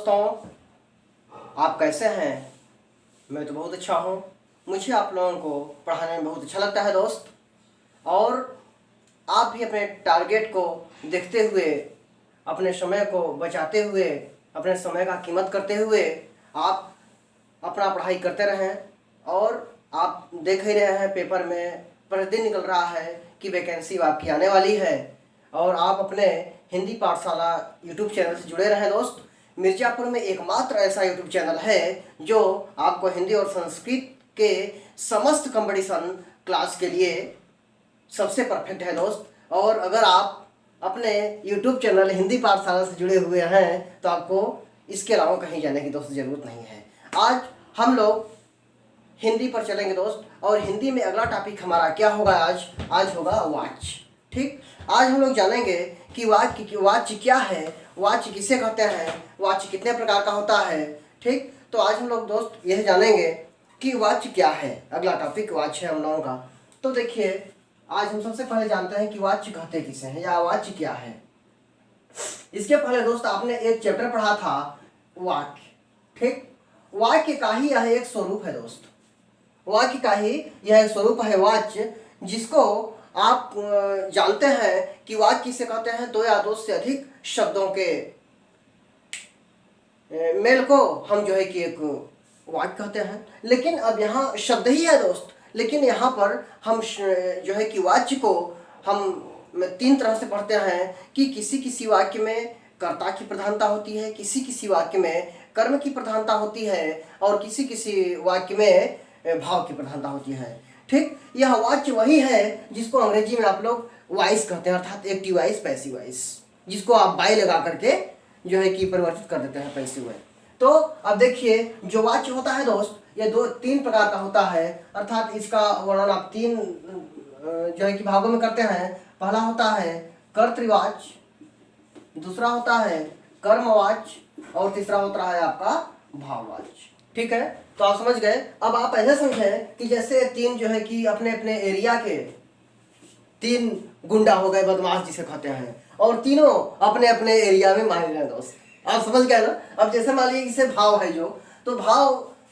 दोस्तों, आप कैसे हैं। मैं तो बहुत अच्छा हूँ। मुझे आप लोगों को पढ़ाने में बहुत अच्छा लगता है दोस्त। और आप भी अपने टारगेट को देखते हुए, अपने समय को बचाते हुए, अपने समय का कीमत करते हुए आप अपना पढ़ाई करते रहें। और आप देख ही रहे हैं, पेपर में प्रतिदिन निकल रहा है कि वैकेंसी आपकी आने वाली है। और आप अपने हिंदी पाठशाला यूट्यूब चैनल से जुड़े रहें दोस्त। मिर्ज़ापुर में एकमात्र ऐसा यूट्यूब चैनल है जो आपको हिंदी और संस्कृत के समस्त कंपटीशन क्लास के लिए सबसे परफेक्ट है दोस्त। और अगर आप अपने यूट्यूब चैनल हिंदी पाठशाला से जुड़े हुए हैं तो आपको इसके अलावा कहीं जाने की दोस्त ज़रूरत नहीं है। आज हम लोग हिंदी पर चलेंगे दोस्त। और हिंदी में अगला टॉपिक हमारा क्या होगा आज होगा वाच्य। ठीक, आज हम लोग जानेंगे कि वाच्य क्या है, वाच्य किसे कहते हैं, वाच्य कितने प्रकार का होता है। ठीक, तो आज हम लोग दोस्त यह जानेंगे कि वाच्य क्या है। अगला टॉपिक वाच्य है हम लोगों का। तो देखिए, आज हम सबसे पहले जानते हैं कि वाच्य कहते किसे हैं या वाच्य क्या है। इसके पहले दोस्त आपने एक चैप्टर पढ़ा था वाक्य। ठीक, वाक्य का ही यह एक स्वरूप है दोस्त। वाक्य का ही यह एक स्वरूप है वाच्य, जिसको आप जानते हैं कि वाक्य किसे कहते हैं। दो या दो से अधिक शब्दों के मेल को हम जो है कि एक वाक्य कहते हैं। लेकिन अब यहाँ शब्द ही है दोस्त। लेकिन यहाँ पर हम जो है कि वाच्य को हम तीन तरह से पढ़ते हैं कि किसी वाक्य में कर्ता की प्रधानता होती है, किसी वाक्य में कर्म की प्रधानता होती है, और किसी वाक्य में भाव की प्रधानता होती है। ठीक, यह वाच्य वही है जिसको अंग्रेजी में आप लोग वॉइस कहते हैं, अर्थात एक्टिव वॉइस, पैसिव वॉइस, जिसको आप बाई लगा करके जो है कि परिवर्तित कर देते हैं पैसिव में। तो अब देखिए, जो वाच्य होता है दोस्त, ये तीन प्रकार का होता है। अर्थात इसका वर्णन आप तीन जो है कि भागों में करते हैं। पहला होता है कर्तृवाच्य, दूसरा होता है कर्मवाच्य, और तीसरा होता है आपका भाववाच्य। ठीक है, तो आप समझ गए। अब आप ऐसे समझें कि जैसे तीन जो है कि अपने अपने एरिया के तीन गुंडा हो गए, बदमाश जिसे कहते हैं, और तीनों अपने अपने एरिया में मारे गए दोस्त। आप समझ गए ना। अब जैसे मान लीजिए इसे भाव है जो, तो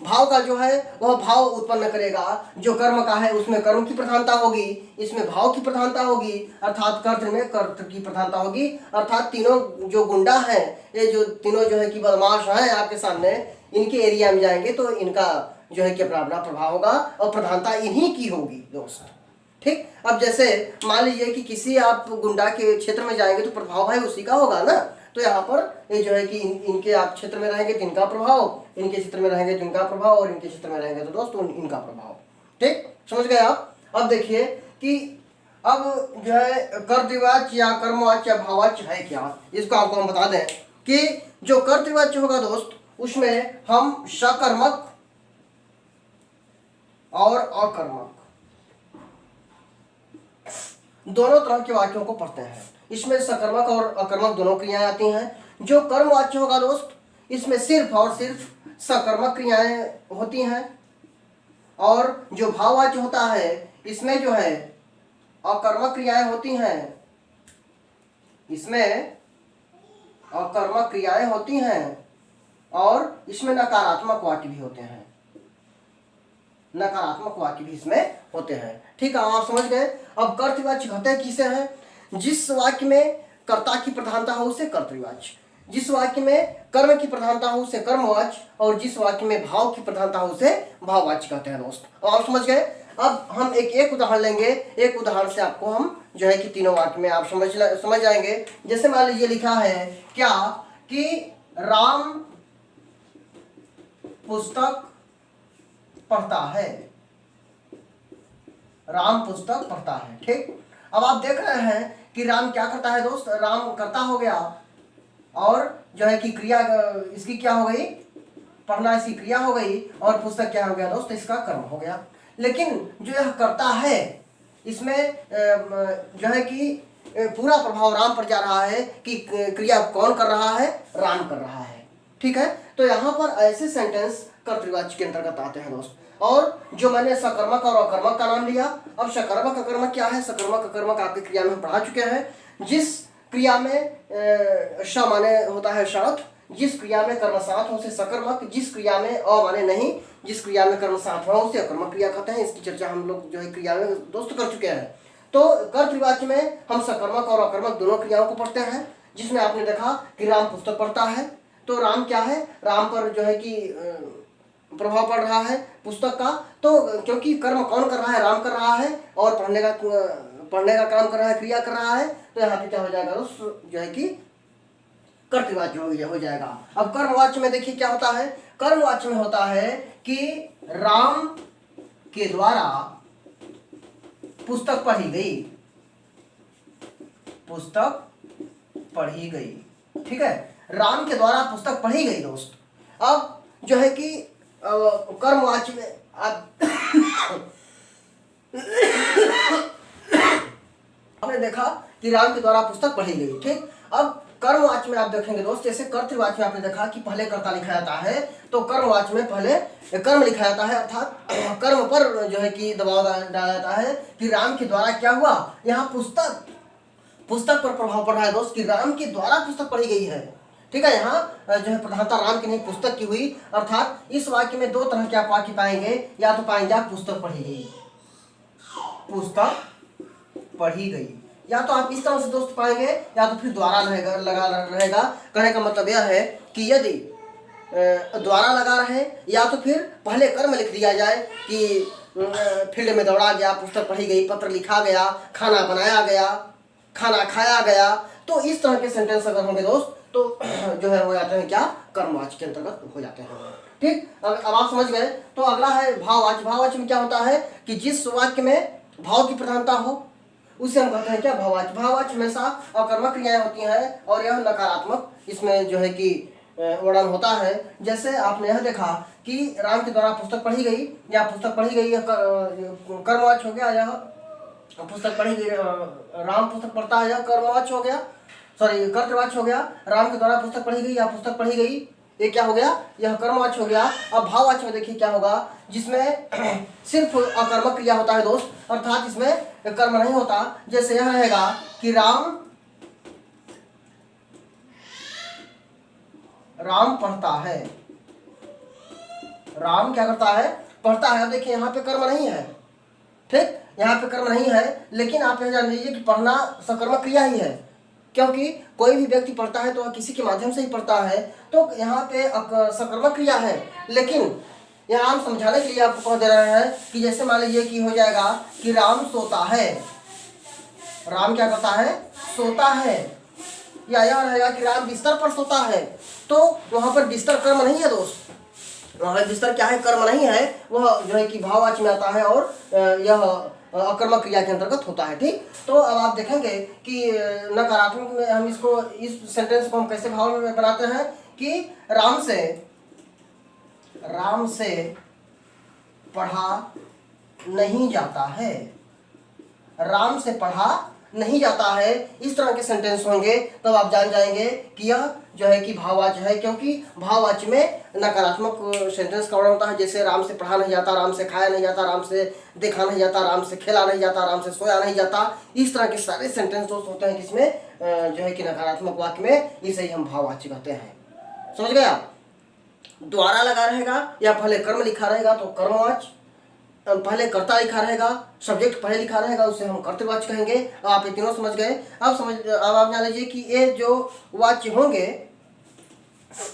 भाव का जो है वह भाव उत्पन्न करेगा। जो कर्म का है उसमें कर्म की प्रधानता होगी, इसमें भाव की प्रधानता होगी, अर्थात कर्तृ में कर्तृ की प्रधानता होगी। अर्थात तीनों जो गुंडा हैं, ये जो तीनों जो है कि बदमाश हैं आपके सामने, इनके एरिया में जाएंगे तो इनका जो है कि अपना अपना प्रभाव होगा और प्रधानता इन्हीं की होगी दोस्त। ठीक, अब जैसे मान लीजिए कि किसी आप गुंडा के क्षेत्र में जाएंगे तो प्रभाव भाई उसी का होगा ना। तो यहाँ पर ये जो है कि इनके आप क्षेत्र में रहेंगे तो इनका प्रभाव, इनके क्षेत्र में रहेंगे तो इनका प्रभाव, और इनके क्षेत्र में रहेंगे तो दोस्तों इनका प्रभाव। ठीक, समझ गए आप। अब देखिए कि अब जो है कर्तृवाच्य या कर्मवाच्य या भाववाच्य है क्या, इसको आपको हम बता दें कि जो कर्तृवाच्य होगा दोस्त, उसमें हम सकर्मक और अकर्मक दोनों तरह के वाक्यों को पढ़ते हैं। इसमें सकर्मक और अकर्मक दोनों क्रियाएं आती हैं। जो कर्मवाच्य होगा दोस्त, इसमें सिर्फ और सिर्फ सकर्मक क्रियाएं होती हैं। और जो भाववाच्य होता है, इसमें जो है अकर्मक क्रियाएं होती हैं। इसमें अकर्मक क्रियाएं होती हैं और इसमें नकारात्मक वाक्य भी होते हैं। नकारात्मक वाक्य भी इसमें होते हैं। ठीक है, आप समझ गए। अब कर्तृवाच्य कहते हैं किसे हैं। जिस वाक्य में कर्ता की प्रधानता हो उसे कर्तृवाच्य, जिस वाक्य में कर्म की प्रधानता हो उसे कर्मवाच्य, और जिस वाक्य में भाव की प्रधानता हो उसे भाववाच्य कहते हैं दोस्त। और आप समझ गए। अब हम एक उदाहरण लेंगे। एक उदाहरण से आपको हम जो है कि तीनों वाक्य में आप समझ जाएंगे। जैसे मान लीजिए लिखा है क्या कि राम पुस्तक पढ़ता है। राम पुस्तक पढ़ता है। ठीक, अब आप देख रहे हैं कि राम क्या करता है दोस्त, राम करता हो गया, और जो है कि क्रिया इसकी क्या हो गई, पढ़ना इसकी क्रिया हो गई, और पुस्तक क्या हो गया दोस्त, इसका कर्म हो गया। लेकिन जो यह करता है, इसमें जो है कि पूरा प्रभाव राम पर जा रहा है कि क्रिया कौन कर रहा है, राम कर रहा है। ठीक है, तो यहाँ पर ऐसे सेंटेंस कर्तृवाच्य के अंतर्गत आते हैं दोस्त। और जो मैंने सकर्मक और अकर्मक का नाम लिया, अब सकर्मक अकर्मक क्या है। सकर्मक अकर्मक आपकी क्रिया में हम पढ़ा चुके हैं। जिस क्रिया में श माने होता है शर्त, जिस क्रिया में कर्म साथ हो उसे सकर्मक, जिस क्रिया में अ माने नहीं, जिस क्रिया में कर्म साथ हो उसे अकर्मक क्रिया कहते हैं। इसकी चर्चा हम लोग जो है क्रिया में दोस्त कर चुके हैं। तो कर्तृवाच्य में हम सकर्मक और अकर्मक दोनों क्रियाओं को पढ़ते हैं, जिसमें आपने देखा कि राम पुस्तक पढ़ता है, तो राम क्या है, राम पर जो है कि प्रभाव पड़ रहा है पुस्तक का। तो क्योंकि कर्म कौन कर रहा है, राम कर रहा है, और पढ़ने का काम कर रहा है, क्रिया कर रहा है, तो यहाँ पे क्या हो जाएगा उस जो है कि कर्तृवाच्य हो जाएगा। अब कर्मवाच्य में देखिए क्या होता है, कर्मवाच्य में होता है कि राम के द्वारा पुस्तक पढ़ी गई, पुस्तक पढ़ी गई, ठीक है, राम के द्वारा पुस्तक पढ़ी गई दोस्त। अब जो है कि कर्मवाच्य में आपने देखा कि राम के द्वारा पुस्तक पढ़ी गई, ठीक। अब कर्मवाच्य में आप देखेंगे दोस्त, जैसे कर्तृवाच्य में आपने देखा कि पहले कर्ता लिखा जाता है, तो कर्मवाच्य में पहले कर्म लिखा जाता है, अर्थात कर्म पर जो है कि दबाव डाला जाता है कि राम के द्वारा क्या हुआ, यहाँ पुस्तक पर प्रभाव पड़ रहा है दोस्त कि राम के द्वारा पुस्तक पढ़ी गई है, ठीक है। यहाँ जो है प्रधानता राम की नहीं पुस्तक की हुई, अर्थात इस वाक्य में दो तरह के आप वाक्य पाएंगे, या तो पाएंगे आप पुस्तक पढ़ी गई, पुस्तक पढ़ी गई, या तो आप इस तरह से दोस्त पाएंगे, या तो फिर द्वारा लगा रहेगा। कहने का मतलब यह है कि यदि द्वारा लगा रहे, या तो फिर पहले कर्म लिख दिया जाए कि फील्ड में दौड़ा गया, पुस्तक पढ़ी गई, पत्र लिखा गया, खाना बनाया गया, खाना खाया गया, तो इस तरह के सेंटेंस अगर होंगे दोस्त तो जो है हो जाते हैं क्या, कर्मवाच्य के अंतर्गत हो जाते हैं, ठीक। अब आप समझ गए। तो अगला है भाववाच्य। भाववाच्य में क्या होता है कि जिस वाक्य में भाव की प्रधानता हो उसे हम कहते हैं क्या, भाववाच्य। भाववाच्य हमेशा अकर्मक क्रियाएं होती हैं और यह नकारात्मक इसमें जो है कि वर्णन होता है। जैसे आपने यह देखा कि राम के द्वारा पुस्तक पढ़ी गई, या पुस्तक पढ़ी गई कर्मवाच्य हो गया, यह पुस्तक पढ़ी गई, राम पुस्तक पढ़ता है, यह कर्मवाच्य हो गया, सॉरी कर्तृवाच्य हो गया। राम के द्वारा पुस्तक पढ़ी गई या पुस्तक पढ़ी गई, ये क्या हो गया, यह कर्मवाच्य हो गया। अब भाववाच्य में देखिए क्या होगा, जिसमें सिर्फ अकर्मक क्रिया होता है दोस्त, अर्थात इसमें कर्म नहीं होता। जैसे यह रहेगा कि राम पढ़ता है, राम क्या करता है, पढ़ता है। अब देखिए यहाँ पे कर्म नहीं है, ठीक, यहाँ पे कर्म नहीं है, लेकिन आप यह जान लीजिए कि पढ़ना सकर्मक क्रिया ही है, क्योंकि कोई भी व्यक्ति पढ़ता है तो वह किसी के माध्यम से ही पढ़ता है, तो यहाँ पे सकर्मक क्रिया है। लेकिन यहाँ हम समझाने के लिए आपको कह दे रहे हैं कि जैसे मान लीजिए कि हो जाएगा कि राम सोता है, राम क्या करता है, सोता है, या यह रहेगा कि राम बिस्तर पर सोता है, तो वहाँ पर बिस्तर कर्म नहीं है दोस्त, वहाँ बिस्तर क्या है, कर्म नहीं है, वह जो है कि भाववाच्य में आता है और यह अकर्मक क्रिया के अंतर्गत होता है, ठीक। तो अब आप देखेंगे कि नकारात्मक में हम इसको, इस सेंटेंस को हम कैसे भाव में बनाते हैं कि राम से पढ़ा नहीं जाता है, राम से पढ़ा नहीं जाता है, इस तरह के सेंटेंस होंगे, तब आप जान जाएंगे कि यह जो है कि भाववाच्य है। क्योंकि भाववाच्य में नकारात्मक सेंटेंस का वर्णन होता है, जैसे राम से पढ़ा नहीं जाता, राम से खाया नहीं जाता, राम से देखा नहीं जाता, राम से खेला नहीं जाता, राम से सोया नहीं जाता, इस तरह के सारे सेंटेंस दोस्त होते हैं जिसमें जो है कि नकारात्मक वाक्य में, इसे ही हम भाववाच्य कहते हैं। समझ गए आप। द्वारा लगा रहेगा या पहले कर्म लिखा रहेगा तो कर्मवाच्य, पहले कर्ता लिखा रहेगा, सब्जेक्ट पहले लिखा रहेगा, उसे हम कर्तृवाच्य कहेंगे। आप ये तीनों समझ गए। अब आप जान लीजिए कि ये जो वाच्य होंगे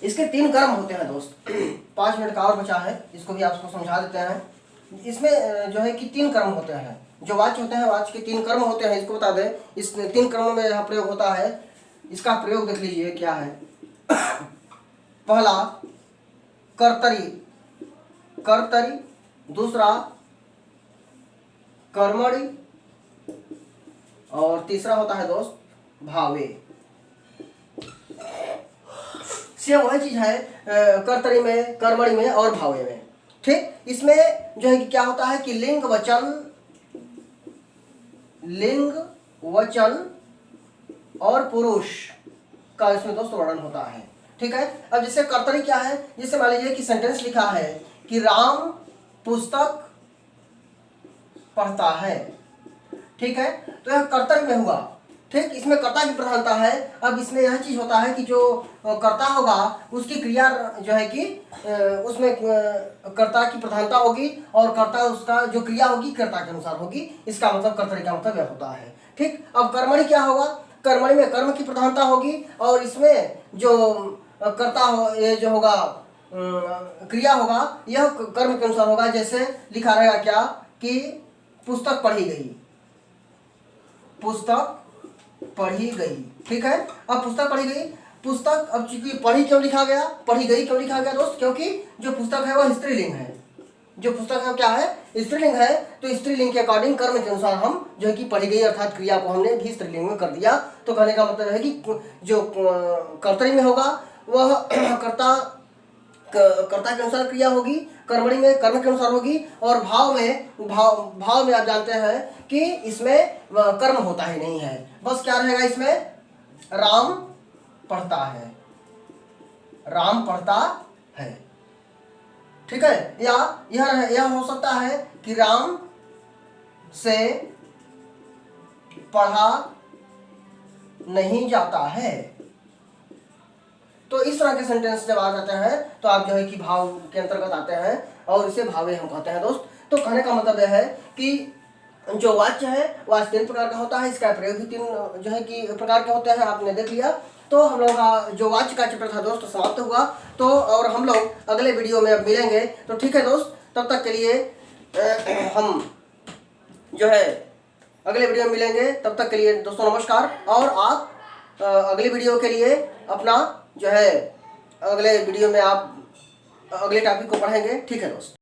इसके 3 कर्म होते हैं दोस्त। 5 मिनट का और बचा है, इसको भी आपको समझा देते हैं। इसमें जो है कि 3 कर्म होते हैं, जो वाच्य होते हैं, वाच्य के 3 कर्म होते हैं, इसको बता दें। इस 3 कर्मों में यहाँ प्रयोग होता है, इसका प्रयोग देख लीजिए क्या है। पहला कर्तरी, दूसरा कर्मणि, और तीसरा होता है दोस्त भावे। सेम वही चीज है कर्तरी में, कर्मणि में और भावे में, ठीक। इसमें जो है कि क्या होता है कि लिंग वचन और पुरुष का इसमें दोस्त वर्णन होता है, ठीक है। अब जैसे कर्तरी क्या है, जैसे मान लीजिए कि सेंटेंस लिखा है कि राम पुस्तक पढ़ता है, ठीक है, तो यह कर्तरी में हुआ, ठीक, इसमें कर्ता की प्रधानता है। अब इसमें यह चीज होता है कि जो कर्ता होगा उसकी क्रिया जो है कि उसमें कर्ता की प्रधानता होगी और कर्ता उसका जो क्रिया होगी कर्ता के अनुसार होगी। इसका मतलब कर्तरी का मतलब यह होता है। ठीक, अब कर्मणि क्या होगा? कर्मणि में कर्म की प्रधानता होगी और इसमें जो कर्ता हो, ये जो होगा क्रिया होगा यह कर्म के अनुसार होगा। जैसे लिखा रहेगा क्या कि पुस्तक पढ़ी गई, पुस्तक पढ़ी गई। ठीक है, अब पुस्तक पढ़ी गई, पुस्तक अब चूंकि पढ़ी क्यों लिखा गया, पढ़ी गई क्यों लिखा गया दोस्त? क्योंकि जो पुस्तक है वह स्त्रीलिंग है। जो पुस्तक है क्या है? स्त्रीलिंग है। तो स्त्रीलिंग के अकॉर्डिंग कर्म के अनुसार हम जो है कि पढ़ी गई अर्थात क्रिया को हमने भी स्त्रीलिंग में कर दिया। तो कहने का मतलब है कि जो कर्तरी में होगा वह कर्ता के अनुसार क्रिया होगी, कर्मणि में कर्म के अनुसार होगी और भाव में आप जानते हैं कि इसमें कर्म होता ही नहीं है। बस क्या रहेगा इसमें? राम पढ़ता है, राम पढ़ता है। ठीक है, या यह हो सकता है कि राम से पढ़ा नहीं जाता है। तो इस तरह के सेंटेंस जब आ जाते हैं तो आप जो है कि भाव के अंतर्गत आते हैं और इसे भावे हम कहते हैं दोस्त। तो कहने का मतलब यह है कि जो वाच्य है वह 3 प्रकार का होता है, इसका प्रयोग भी 3 जो है कि प्रकार के होते हैं, आपने देख लिया। तो हम लोगों का जो वाच्य का चैप्टर था दोस्त समाप्त हुआ। तो और हम लोग अगले वीडियो में अब मिलेंगे। तो ठीक है दोस्त, तब तक के लिए हम जो है अगले वीडियो में मिलेंगे। तब तक के लिए दोस्तों नमस्कार। और आप अगले वीडियो के लिए अपना जो है अगले वीडियो में आप अगले टॉपिक को पढ़ेंगे। ठीक है दोस्त।